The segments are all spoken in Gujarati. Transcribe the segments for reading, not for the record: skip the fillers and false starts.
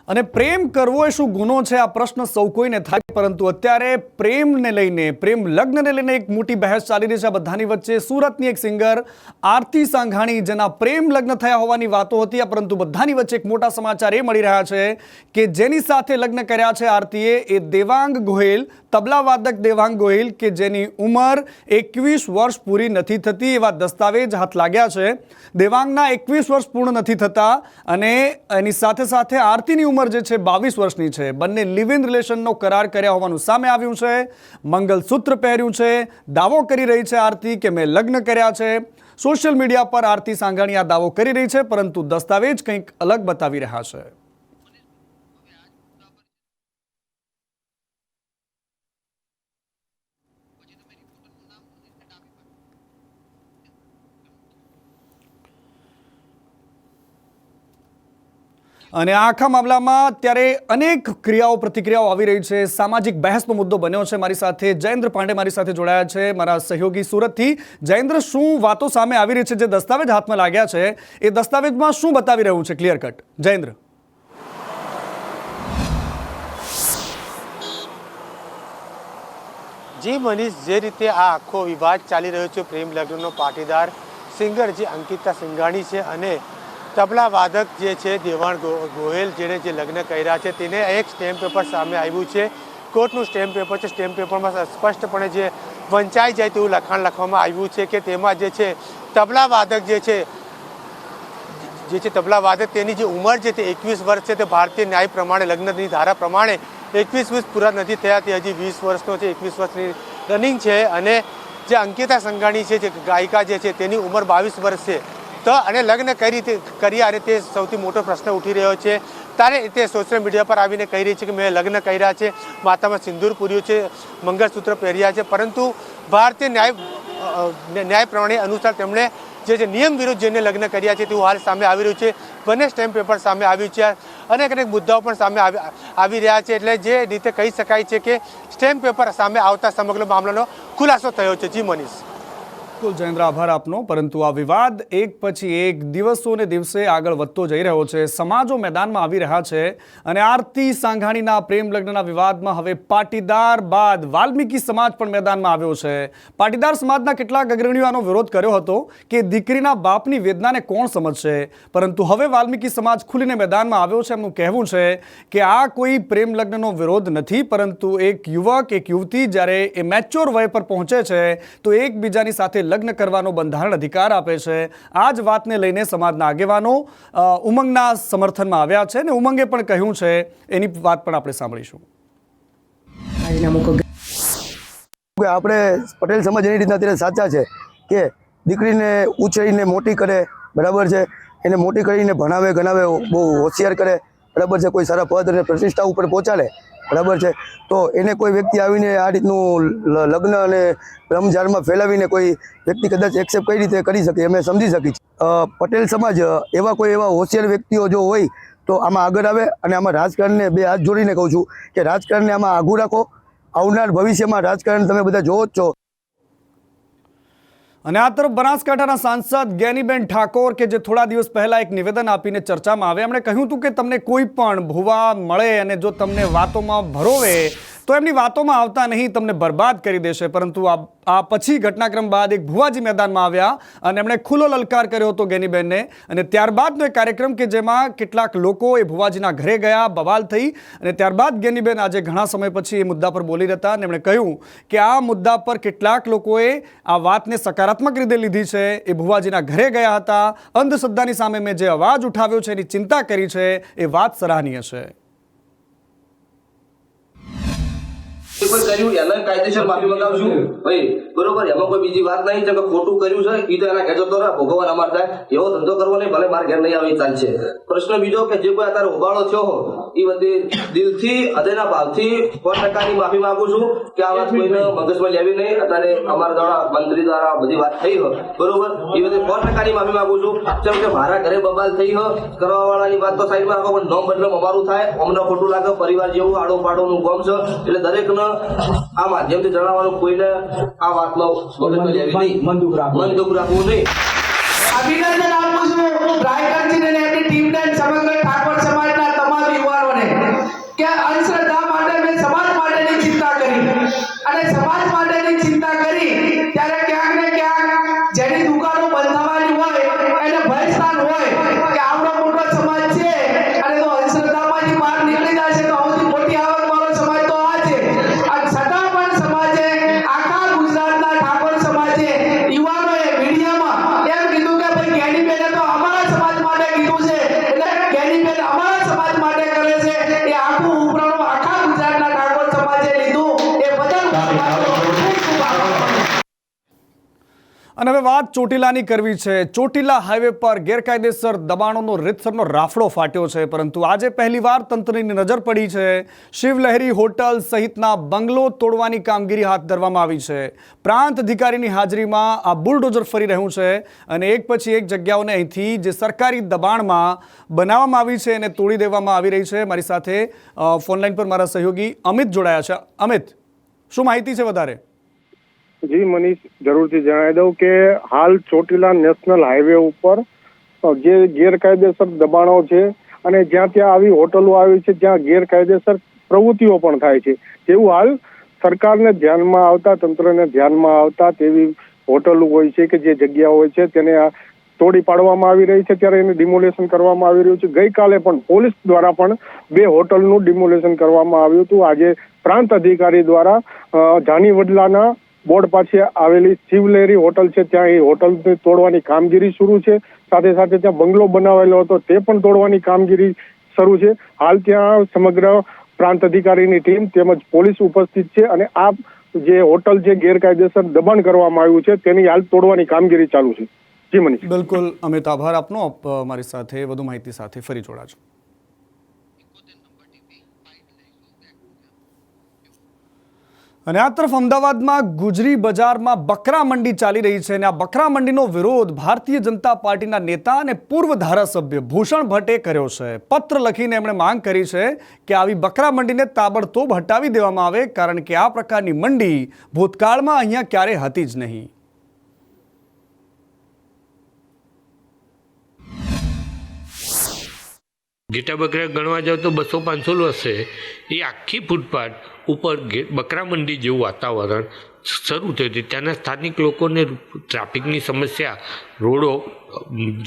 અને પ્રેમ કરવો એ શું ગુનો છે આ પ્રશ્ન સૌ કોઈને થાય, પરંતુ અત્યારે પ્રેમને લઈને, પ્રેમ લગ્નને લઈને એક મોટી બહેસ ચાલી રહી છે બધાની વચ્ચે. સુરતની એક સિંગર આરતી સાંઘાણી, જેના પ્રેમ લગ્ન થયા હોવાની વાતો હતી, પરંતુ બધાની વચ્ચે એક મોટા સમાચાર એ મળી રહ્યા છે કે જેની સાથે લગ્ન કર્યા છે આરતીએ, એ દેવાંગ ગોહિલ, તબલા વાદક દેવાંગ ગોહિલ, કે જેની ઉંમર 21 વર્ષ પૂરી નથી થતી. એવા દસ્તાવેજ હાથ લાગ્યા છે. દેવાંગના 21 વર્ષ પૂર્ણ નથી થતા અને એની સાથે સાથે આરતીની ઉંમર જે છે 22 વર્ષની છે. બંને લિવ ઇન રિલેશનનો કરાર કર્યા હોવાનું સામે આવ્યું છે. મંગલસૂત્ર પહેર્યું છે. દાવો કરી રહી છે આરતી કે મેં લગ્ન કર્યા છે. સોશિયલ મીડિયા પર આરતી સાંઘાણી આ દાવો કરી રહી છે, પરંતુ દસ્તાવેજ કંઈક અલગ બતાવી રહ્યા છે. અને આખા મામલામાં અત્યારે અનેક ક્રિયાઓ પ્રતિક્રિયાઓ આવી રહી છે. સામાજિક બહેસનો મુદ્દો બન્યો છે. મારી સાથે જયેન્દ્ર પાંડે મારી સાથે જોડાયા છે, મારા સહયોગી સુરતથી. જયેન્દ્ર, શું વાતો સામે આવી રહી છે? જે દસ્તાવેજ હાથમાં લાગ્યા છે એ દસ્તાવેજમાં શું બતાવી રહ્યું છે ક્લિયર કટ? જયેન્દ્ર. જી મનીષ, જે રીતે આ આખો વિવાદ ચાલી રહ્યો છે, પ્રેમ લગ્નનો પાટીદાર સિંગર જે અંકિતા સિંઘાણી છે અને તબલા વાદક જે છે દેવાંગ ગોહિલ, જેણે જે લગ્ન કર્યા છે, તેને એક સ્ટેમ્પ પેપર સામે આવ્યું છે. કોર્ટનું સ્ટેમ્પ પેપર છે. સ્ટેમ્પ પેપરમાં સ્પષ્ટપણે જે વંચાઈ જાય તેવું લખાણ લખવામાં આવ્યું છે કે તેમાં જે છે તબલા વાદક જે છે તબલા વાદક તેની જે ઉંમર છે તે 21 વર્ષ છે. તે ભારતીય ન્યાય પ્રમાણે, લગ્નની ધારા પ્રમાણે 21 વર્ષ પૂરા નથી થયા, તે હજી 20 વર્ષનો છે. 21 વર્ષની રનિંગ છે. અને જે અંકિતા સંઘાણી છે, જે ગાયિકા જે છે, તેની ઉંમર 22 વર્ષ છે. તો અને લગ્ન કર્યા અને તે સૌથી મોટો પ્રશ્ન ઉઠી રહ્યો છે. ત્યારે તે સોશિયલ મીડિયા પર આવીને કહી રહી છે કે મેં લગ્ન કર્યા છે, માથામાં સિંદૂર પૂર્યું છે, મંગળસૂત્ર પહેર્યા છે, પરંતુ ભારતીય ન્યાય પ્રમાણે અનુસાર તેમણે જે નિયમ વિરુદ્ધ જેને લગ્ન કર્યા છે તેવું હાલ સામે આવી રહ્યું છે. બંને સ્ટેમ્પ પેપર સામે આવ્યું છે. અનેક મુદ્દાઓ પણ સામે આવી રહ્યા છે. એટલે જે રીતે કહી શકાય છે કે સ્ટેમ્પ પેપર સામે આવતા સમગ્ર મામલાનો ખુલાસો થયો છે. જી મનીષ. બિલકુલ જયેન્દ્ર, આભાર આપનો. પરંતુ આ વિવાદ એક પછી એક દિવસો ને દિવસે આગળ વધતો જઈ રહ્યો છે. સમાજો મેદાનમાં આવી રહ્યા છે અને આરતી સાંઘાણીના પ્રેમ લગ્નના વિવાદમાં હવે પાટીદાર બાદ વાલ્મીકી સમાજ પણ મેદાનમાં આવ્યો છે. પાટીદાર સમાજના કેટલાક અગ્રણીઓ આનો વિરોધ કર્યો હતો કે દીકરીના બાપની વેદનાને કોણ સમજશે, પરંતુ હવે વાલ્મીકી સમાજ ખુલીને મેદાનમાં આવ્યો છે. એમનું કહેવું છે કે આ કોઈ પ્રેમ લગ્નનો વિરોધ નથી, પરંતુ એક યુવક, એક યુવતી જ્યારે એ મેચ્યોર વય પર પહોંચે છે તો એકબીજાની સાથે લગ્ન કરવાનો બંધારણ અધિકાર આપે છે. આ જ વાતને લઈને સમાજના આગેવાનો ઉમંગના સમર્થનમાં આવ્યા છે અને ઉમંગે પણ કહ્યું છે. એની વાત પણ આપણે સાંભળીશું. આપણે પટેલ સમાજ એની રીતના અત્યારે સાચા છે કે દીકરીને ઉછેરીને મોટી કરે, બરાબર છે, એને મોટી કરીને ભણાવે ગણાવે, બહુ હોશિયાર કરે, બરાબર છે, કોઈ સારા પદ અને પ્રતિષ્ઠા ઉપર પહોંચાડે, બરાબર છે, તો એને કોઈ વ્યક્તિ આવીને આ રીતનું લગ્ન અને બ્રહ્મજાળમાં ફેલાવીને કોઈ વ્યક્તિ કદાચ એક્સેપ્ટ કઈ રીતે કરી શકે અમે સમજી શકીએ છીએ. પટેલ સમાજ એવા હોશિયાર વ્યક્તિઓ જો હોય તો આમાં આગળ આવે અને આમાં રાજકારણને બે હાથ જોડીને કહું છું કે રાજકારણને આમાં આઘું રાખો. આવનાર ભવિષ્યમાં રાજકારણ તમે બધા જોવો જ છો. અને આ તરફ બનાસકાંઠાના સાંસદ જ્ઞાનીબેન ઠાકોર, કે જે થોડા દિવસ પહેલા એક નિવેદન આપીને ચર્ચામાં આવે, એમણે કહ્યું હતું કે તમને કોઈ પણ ભુવા મળે અને જો તમને વાતોમાં ભરોવે તો એમની વાતોમાં આવતા નહીં, તમને બરબાદ કરી દેશે. પરંતુ આ પછી ઘટનાક્રમ બાદ એક ભુવાજી મેદાનમાં આવ્યા અને એમણે ખુલ્લો લલકાર કર્યો હતો જ્ઞાનીબેનને. અને ત્યારબાદનો એક કાર્યક્રમ કે જેમાં કેટલાક લોકો એ ભુવાજીના ઘરે ગયા, બવાલ થઈ, અને ત્યારબાદ જ્ઞાનીબેન આજે ઘણા સમય પછી એ મુદ્દા પર બોલી હતા અને એમણે કહ્યું કે આ મુદ્દા પર કેટલાક લોકોએ આ વાતને સકારાત્મક રીતે લીધી છે. એ ભુવાજીના ઘરે ગયા હતા, અંધશ્રદ્ધાની સામે મેં જે અવાજ ઉઠાવ્યો છે, એની ચિંતા કરી છે, એ વાત સરાહનીય છે. કોઈ કર્યું એને કાયદેસર માફી મંગાવશું ભાઈ, બરોબર, એમાં કોઈ બીજી વાત નહીં છે કે ખોટું કર્યું છે એ તો એના ઘેર જતો રહે, ભોગવવા અમાર થાય, એવો ધંધો કરવો નહીં, ભલે મારા ઘેર નહીં આવે ચાલશે. પ્રશ્ન બીજો કે જે કોઈ અત્યારે ઉબાળો થયો હો એ બધી દિલથી, હૃદયના ભાવથી 100% માફી માંગુ છું કે આ વાત કોઈને મગજમાં લેવી નહીં. અત્યારે અમારા દ્વારા મંત્રી દ્વારા બધી વાત થઈ હોય, બરોબર, એ બધી 100% માફી માંગુ છું. જેમ કે મારા ઘરે બબાલ થઈ હોય, કરવા વાળાની વાત તો સાઈડમાં રાખો, પણ નોમ બદલમ અમારું થાય, અમને ખોટું લાગે, પરિવાર જેવું આડો પાડોનું કામ છે. એટલે દરેકને આ માધ્યમથી જણાવવાનું, કોઈને આ વાતમાં મગજમાં લેવી નહીં, મન દુઃખ રાખવું નહીં. અભિનંદન આપું છું રાયગઢજીને અને એમની ટીમને, સમગ્ર ઠાકોર સમાજના તમામ યુવાનોને. અને હવે વાત ચોટીલાની કરવી છે. ચોટીલા હાઈવે પર ગેરકાયદેસર દબાણોનો રીતસરનો રાફડો ફાટ્યો છે, પરંતુ આજે પહેલીવાર તંત્રની નજર પડી છે. શિવલહેરી હોટલ સહિતના બંગલો તોડવાની કામગીરી હાથ ધરવામાં આવી છે. પ્રાંત અધિકારીની હાજરીમાં આ બુલડોઝર ફરી રહ્યું છે અને એક પછી એક જગ્યાઓને અહીંથી જે સરકારી દબાણમાં બનાવવામાં આવી છે એને તોડી દેવામાં આવી રહી છે. મારી સાથે ફોનલાઈન પર મારા સહયોગી અમિત જોડાયા છે. અમિત, શું માહિતી છે વધારે? જી મનીષ, જરૂરથી જણાવી દઉં કે હાલ ચોટીલા નેશનલ હાઈવે ઉપર જે ગેરકાયદેસર દબાણો છે અને જ્યાં ત્યાં આવી હોટલો આવી છે જ્યાં ગેરકાયદેસર પ્રવૃત્તિઓ પણ થાય છે, તેવું હાલ સરકારને ધ્યાનમાં આવતા, તંત્રને ધ્યાનમાં આવતા તેવી હોટલો હોય છે કે જે જગ્યા હોય છે તેને તોડી પાડવામાં આવી રહી છે, ત્યારે એને ડિમોલેશન કરવામાં આવી રહ્યું છે. ગઈકાલે પણ પોલીસ દ્વારા પણ 2 હોટલનું ડિમોલેશન કરવામાં આવ્યું હતું. આજે પ્રાંત અધિકારી દ્વારા જાની વડલાના બોર્ડ પાસે આવેલી શિવલહેરી હોટલ છે ત્યાં એ હોટલ તોડવાની કામગીરી શરૂ છે. સાથે સાથે ત્યાં બંગલો બનાવેલો હતો તે પણ તોડવાની કામગીરી શરૂ છે. હાલ ત્યાં સમગ્ર પ્રાંત અધિકારીની ટીમ તેમજ પોલીસ ઉપસ્થિત છે અને આ જે હોટલ જે ગેરકાયદેસર દબાણ કરવામાં આવ્યું છે તેની હાલ તોડવાની કામગીરી ચાલુ છે. જી મનીષ. બિલકુલ અમિત, આભાર આપનો. આપ મારી સાથે વધુ માહિતી સાથે ફરી જોડાજો. અને આ તરફ અમદાવાદમાં ગુજરી બજારમાં બકરા મંડી ચાલી રહી છે અને આ બકરા મંડીનો વિરોધ ભારતીય જનતા પાર્ટીના નેતા અને પૂર્વ ધારાસભ્ય ભૂષણ ભટ્ટે કર્યો છે. પત્ર લખીને એમણે માંગ કરી છે કે આવી બકરા મંડીને તાબડતોબ હટાવી દેવામાં આવે, કારણ કે આ પ્રકારની મંડી ભૂતકાળમાં અહીંયા ક્યારેય હતી જ નહીં. ઘેટા બકરા ગણવા જાવ તો 200-500 હશે. એ આખી ફૂટપાથ ઉપર બકરા મંડી જેવું વાતાવરણ શરૂ થયું હતું. ત્યાંના સ્થાનિક લોકોને ટ્રાફિકની સમસ્યા, રોડો,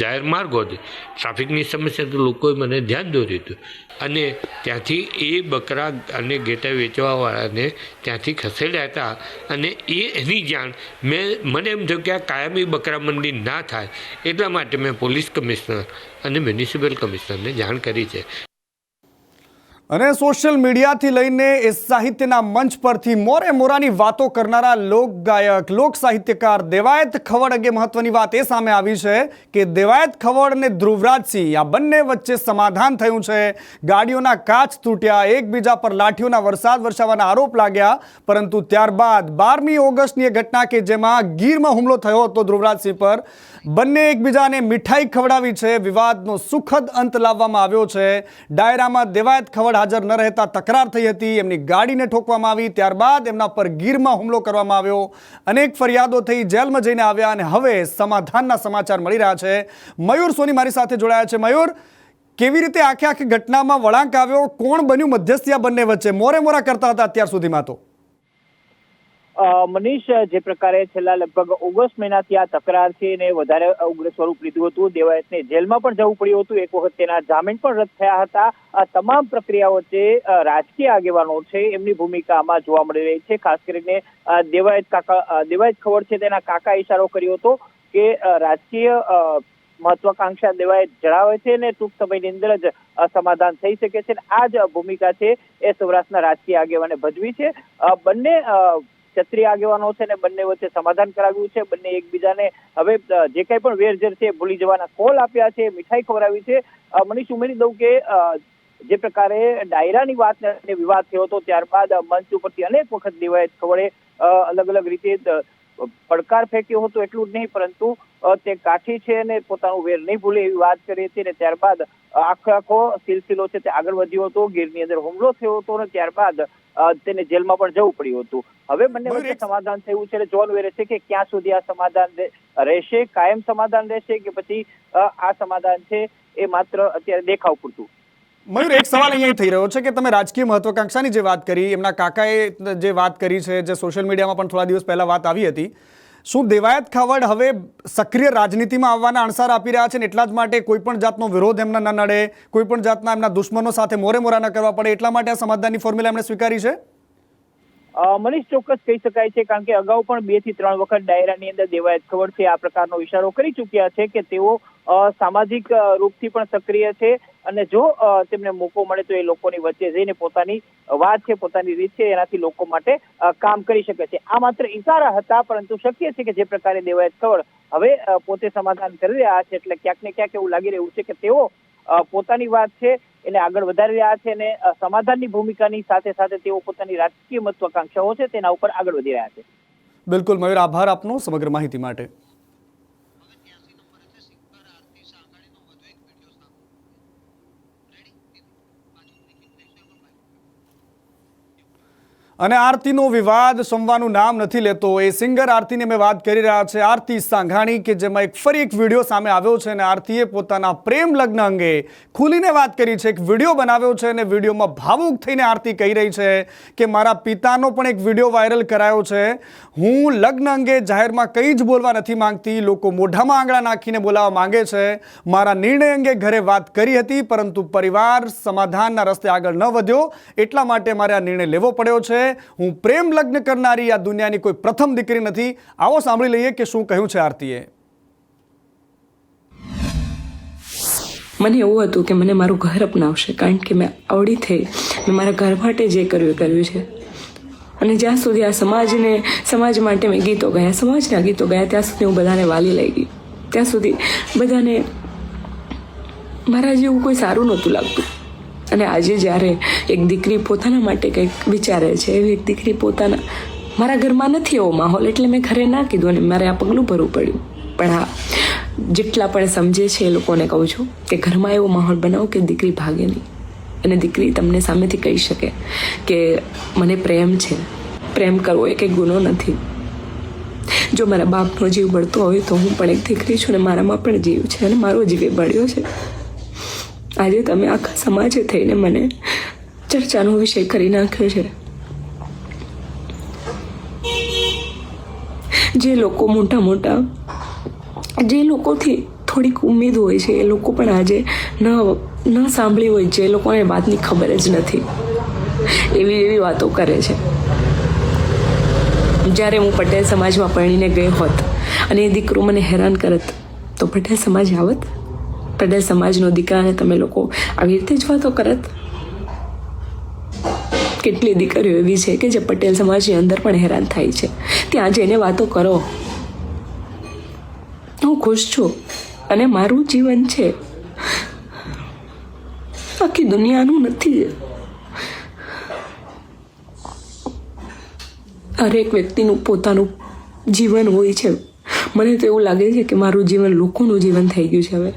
જાહેર માર્ગો હતી, ટ્રાફિકની સમસ્યા તો લોકોએ મને ધ્યાન દોર્યું હતું અને ત્યાંથી એ બકરા અને ઘેટા વેચવાવાળાને ત્યાંથી ખસેડ્યા હતા. અને એની જાણ મને એમ થયું કે આ કાયમી બકરા મંડી ના થાય એટલા માટે મેં પોલીસ કમિશનર અને મ્યુનિસિપલ કમિશનરને જાણ કરી છે. અને સોશિયલ મીડિયાથી લઈને એ સાહિત્યના મંચ પરથી મોરે મોરાની વાતો કરનારા લોક ગાયક, લોક સાહિત્યકાર દેવાયત ખવડ અંગે મહત્વની વાત એ સામે આવી છે કે દેવાયત ખવડ અને ધ્રુવરાજસિંહ આ બંને વચ્ચે સમાધાન થયું છે. ગાડીઓના કાચ તૂટ્યા, એકબીજા પર લાઠીઓના વરસાદ વરસાવવાના આરોપ લાગ્યા, પરંતુ ત્યારબાદ 12મી ઓગસ્ટની એ ઘટના કે જેમાં ગીરમાં હુમલો થયો હતો ધ્રુવરાજસિંહ પર, બંને એકબીજાને મીઠાઈ ખવડાવી છે. વિવાદનો સુખદ અંત લાવવામાં આવ્યો છે. ડાયરામાં દેવાયત ખવડ હાજર ન રહેતા તકરાર થઈ હતી, એમની ગાડીને ઠોકવામાં આવી, ત્યારબાદ એમના પર ગીરમાં હુમલો કરવામાં આવ્યો, અનેક ફરિયાદો થઈ, જેલમાં જઈને આવ્યા અને હવે સમાધાનના સમાચાર મળી રહ્યા છે. મયુર સોની મારી સાથે જોડાયા છે. મયુર, કેવી રીતે આખી ઘટનામાં વળાંક આવ્યો? કોણ બન્યું મધ્યસ્થી આ બંને વચ્ચે? મોરે મોરા કરતા હતા અત્યાર સુધીમાં તો. મનીષ, જે પ્રકારે છેલ્લા લગભગ ઓગસ્ટ મહિનાથી આ તકરાર છે એને વધારે ઉગ્ર સ્વરૂપ લીધું હતું. દેવાયતને જેલમાં પણ જવું પડ્યું હતું, એક વખત તેના જામીન પણ રદ થયા હતા. આ તમામ પ્રક્રિયા વચ્ચે રાજકીય આગેવાનો છે એમની ભૂમિકા આમાં જોવા મળી રહી છે. ખાસ કરીને દેવાયત ખવડ છે તેના કાકા ઇશારો કર્યો હતો કે રાજકીય મહત્વાકાંક્ષા દેવાયત જણાવે છે ને ટૂંક સમયની અંદર જ સમાધાન થઈ શકે છે. આ જ ભૂમિકા છે એ સૌરાષ્ટ્રના રાજકીય આગેવાને ભજવી છે. બંને ક્ષત્રિય આગેવાનો છે ને બંને વચ્ચે સમાધાન કરાવ્યું છે. બંને એકબીજાને હવે જે કઈ પણ વેરઝેર છે ભૂલી જવાના કોલ આપ્યા છે, મીઠાઈ ખવડાવી છે. મનીષ, ઉમેરી દઉં કે જે પ્રકારે ડાયરાની વાત વિવાદ થયો હતો ત્યારબાદ મંચ ઉપરથી અનેક વખત દેવાયત ખવડે અલગ અલગ રીતે પડકાર ફેંક્યો હતો. એટલું જ નહીં પરંતુ તે કાઠી છે અને પોતાનું વેર નહીં ભૂલે એવી વાત કરી હતી. ને ત્યારબાદ આખો સિલસિલો છે તે આગળ વધ્યો હતો. ગીરની અંદર હુમલો થયો હતો અને ત્યારબાદ તેને જેલમાં પણ જવું પડ્યું હતું. હવે બંને વચ્ચે સમાધાન થયું છે. જોવાનું રહે છે કે ક્યાં સુધી આ સમાધાન રહેશે, કાયમ સમાધાન રહેશે કે પછી આ સમાધાન છે એ માત્ર અત્યારે દેખાવ પૂરતું. મયુર, એક સવાલ અહીંયા થઈ રહ્યો છે કે તમે રાજકીય મહત્વાકાંક્ષાની જે વાત કરી, એમના કાકાએ જે વાત કરી છે, જે સોશિયલ મીડિયામાં પણ થોડા દિવસ પહેલા વાત આવી હતી, શું દેવાયત ખવડ હવે સક્રિય રાજનીતિમાં આવવાના અણસાર આપી રહ્યા છે ને એટલા જ માટે કોઈ પણ જાતનો વિરોધ એમના ન નડે, કોઈ પણ જાતના એમના દુશ્મનો સાથે મોરે મોરા ન કરવા પડે, એટલા માટે આ સમાધાનની ફોર્મ્યુલા એમણે સ્વીકારી છે? મનીષ, ચોક્કસ કહી શકાય છે, કારણ કે અગાઉ પણ 2 થી 3 વખત ડાયરાની અંદર દેવાયત ખવડ છે આ પ્રકારનો ઇશારો કરી ચૂક્યા છે કે તેઓ સામાજિક રૂપથી પણ સક્રિય છે અને જો તેમને મોકો મળે તો એ લોકોની વચ્ચે જઈને પોતાની વાત છે, પોતાની રીત છે, એનાથી લોકો માટે કામ કરી શકે છે. આ માત્ર ઇશારા હતા, પરંતુ શક્ય છે કે જે પ્રકારે દેવાયત ખવડ હવે પોતે સમાધાન કરી રહ્યા છે, એટલે ક્યાંક ને ક્યાંક એવું લાગી રહ્યું છે કે તેઓ પોતાની વાત છે એને આગળ વધારી રહ્યા છે અને સમાધાનની ભૂમિકાની સાથે સાથે તેઓ પોતાની રાજકીય મહત્વાકાંક્ષાઓ છે તેના ઉપર આગળ વધી રહ્યા છે. બિલકુલ મયુર, આભાર આપનો સમગ્ર માહિતી માટે. અને આરતીનો વિવાદ શમવાનું નામ નથી લેતો. એ સિંગર આરતીની અમે વાત કરી રહ્યા છે, આરતી સાંઘાણી, કે જેમાં ફરી એક વિડીયો સામે આવ્યો છે અને આરતીએ પોતાના પ્રેમ લગ્ન અંગે ખુલીને વાત કરી છે. એક વિડીયો બનાવ્યો છે અને વિડીયોમાં ભાવુક થઈને આરતી કહી રહી છે કે મારા પિતાનો પણ એક વિડીયો વાયરલ કરાયો છે. હું લગ્ન અંગે જાહેરમાં કંઈ જ બોલવા નથી માંગતી. લોકો મોઢામાં આંગળા નાખીને બોલાવવા માંગે છે. મારા નિર્ણય અંગે ઘરે વાત કરી હતી, પરંતુ પરિવાર સમાધાનના રસ્તે આગળ ન વધ્યો, એટલા માટે મારે આ નિર્ણય લેવો પડ્યો છે. હું પ્રેમ લગ્ન કરનારી આ દુનિયાની કોઈ પ્રથમ દીકરી નથી. આવો સાંભળી લઈએ કે શું કહ્યું છે આરતીએ. મને એવું હતું કે મને મારું ઘર અપનાવશે, કારણ કે મેં આવડી થઈ, મેં મારા ઘર માટે જે કર્યું છે. અને જ્યાં સુધી આ સમાજ માટે મેં ગીતો ગાયા, સમાજના ગીતો ગાયા, ત્યાં સુધી હું બધાને વાલી લઈ ગઈ. ત્યાં સુધી બધાને મારા જેવું કોઈ સારું નહોતું લાગતું. અને આજે જ્યારે એક દીકરી પોતાના માટે કંઈક વિચારે છે, એવી એક દીકરી પોતાના, મારા ઘરમાં નથી એવો માહોલ, એટલે મેં ઘરે ના કીધું અને મારે આ પગલું ભરવું પડ્યું. પણ હા, જેટલા પણ સમજે છે એ લોકોને કહું છું કે ઘરમાં એવો માહોલ બનાવો કે દીકરી ભાગે નહીં, અને દીકરી તમને સામેથી કહી શકે કે મને પ્રેમ છે. પ્રેમ કરવો એ કંઈ ગુનો નથી. જો મારા બાપનો જીવ બળતો હોય તો હું પણ એક દીકરી છું, અને મારામાં પણ જીવ છે, અને મારો જીવ એ બળ્યો છે. આજે તમે આખા સમાજે થઈને મને ચર્ચાનો વિષય કરી નાખ્યો છે. જે લોકો મોટા જે લોકોથી થોડીક ઉમેદ હોય છે, એ લોકો પણ આજે ન સાંભળી હોય, જે લોકોને વાતની ખબર જ નથી, એવી વાતો કરે છે. જ્યારે હું પટેલ સમાજમાં પરણીને ગઈ હોત અને એ દીકરો મને હેરાન કરત તો પટેલ સમાજ આવત? પટેલ સમાજનો દીકરાને તમે લોકો આવી રીતે જ વાતો કરત? કેટલી દીકરીઓ એવી છે કે જે પટેલ સમાજની અંદર પણ હેરાન થાય છે. ત્યાં જઈને વાતો કરો. હું ખુશ છું અને મારું જીવન છે, આખી દુનિયાનું નથી. હરેક વ્યક્તિનું પોતાનું જીવન હોય છે. મને તો એવું લાગે છે કે મારું જીવન લોકોનું જીવન થઈ ગયું છે હવે.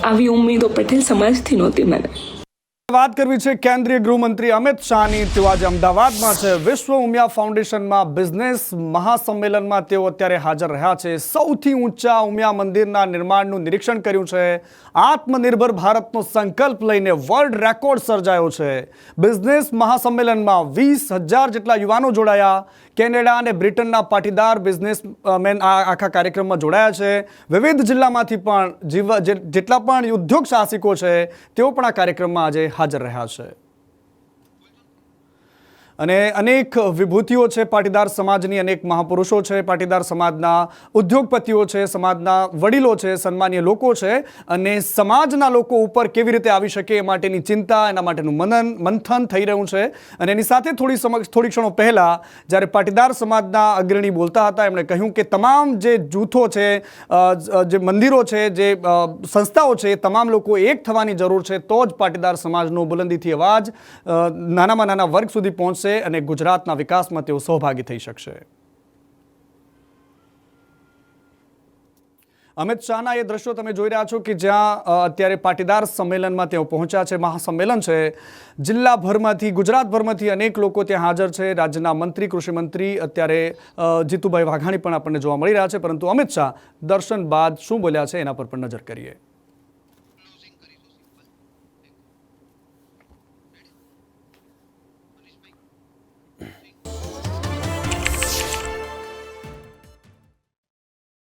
આવી ઉમ્મીદો પટેલ સમાજથી નહોતી મને. વાત કરવી છે કેન્દ્રીય ગૃહમંત્રી અમિત શાહની. તેઓ આજે અમદાવાદમાં છે. વિશ્વ ઉમિયા ફાઉન્ડેશનમાં બિઝનેસ મહાસંમેલનમાં તેઓ અત્યારે હાજર રહ્યા છે. સૌથી ઊંચા ઉમિયા મંદિરના નિર્માણનું નિરીક્ષણ કર્યું છે. આત્મનિર્ભર ભારતનો સંકલ્પ લઈને વર્લ્ડ રેકોર્ડ સર્જાયો છે. બિઝનેસ મહાસંમેલનમાં 20,000 જેટલા યુવાનો જોડાયા. કેનેડા અને બ્રિટનના પાટીદાર બિઝનેસમેન આ આખા કાર્યક્રમમાં જોડાયા છે. વિવિધ જિલ્લામાંથી પણ જેટલા પણ ઉદ્યોગ સાહસિકો છે તેઓ પણ આ કાર્યક્રમમાં આજે હાજર રહ્યા છે. અને અનેક વિભૂતિઓ છે પાટીદાર સમાજની, અનેક મહાપુરુષો છે પાટીદાર સમાજના, ઉદ્યોગપતિઓ છે, સમાજના વડીલો છે, સન્માનીય લોકો છે, અને સમાજના લોકો ઉપર કેવી રીતે આવી શકે એ માટેની ચિંતા, એના માટેનું મંથન થઈ રહ્યું છે. અને એની સાથે થોડી ક્ષણો પહેલાં જ્યારે પાટીદાર સમાજના અગ્રણી બોલતા હતા, એમણે કહ્યું કે તમામ જે જૂથો છે, જે મંદિરો છે, જે સંસ્થાઓ છે, તમામ લોકો એક થવાની જરૂર છે, તો જ પાટીદાર સમાજનો બુલંદીથી અવાજ નાનામાં નાના વર્ગ સુધી પહોંચશે અને ગુજરાતના વિકાસમાં તેઓ સહભાગી થઈ શકશે. અમિત શાહના એ દ્રશ્યો તમે જોઈ રહ્યા છો કે જ્યાં અત્યારે પાટીદાર સંમેલનમાં તેઓ પહોંચ્યા છે. મહાસંમેલન છે. જિલ્લાભરમાંથી, ગુજરાતભરમાંથી અનેક લોકો ત્યાં હાજર છે. રાજ્યના મંત્રી, કૃષિમંત્રી અત્યારે જીતુભાઈ વાઘાણી પણ આપણને જોવા મળી રહ્યા છે. પરંતુ અમિત શાહ દર્શન બાદ શું બોલ્યા છે એના પર પણ નજર કરીએ.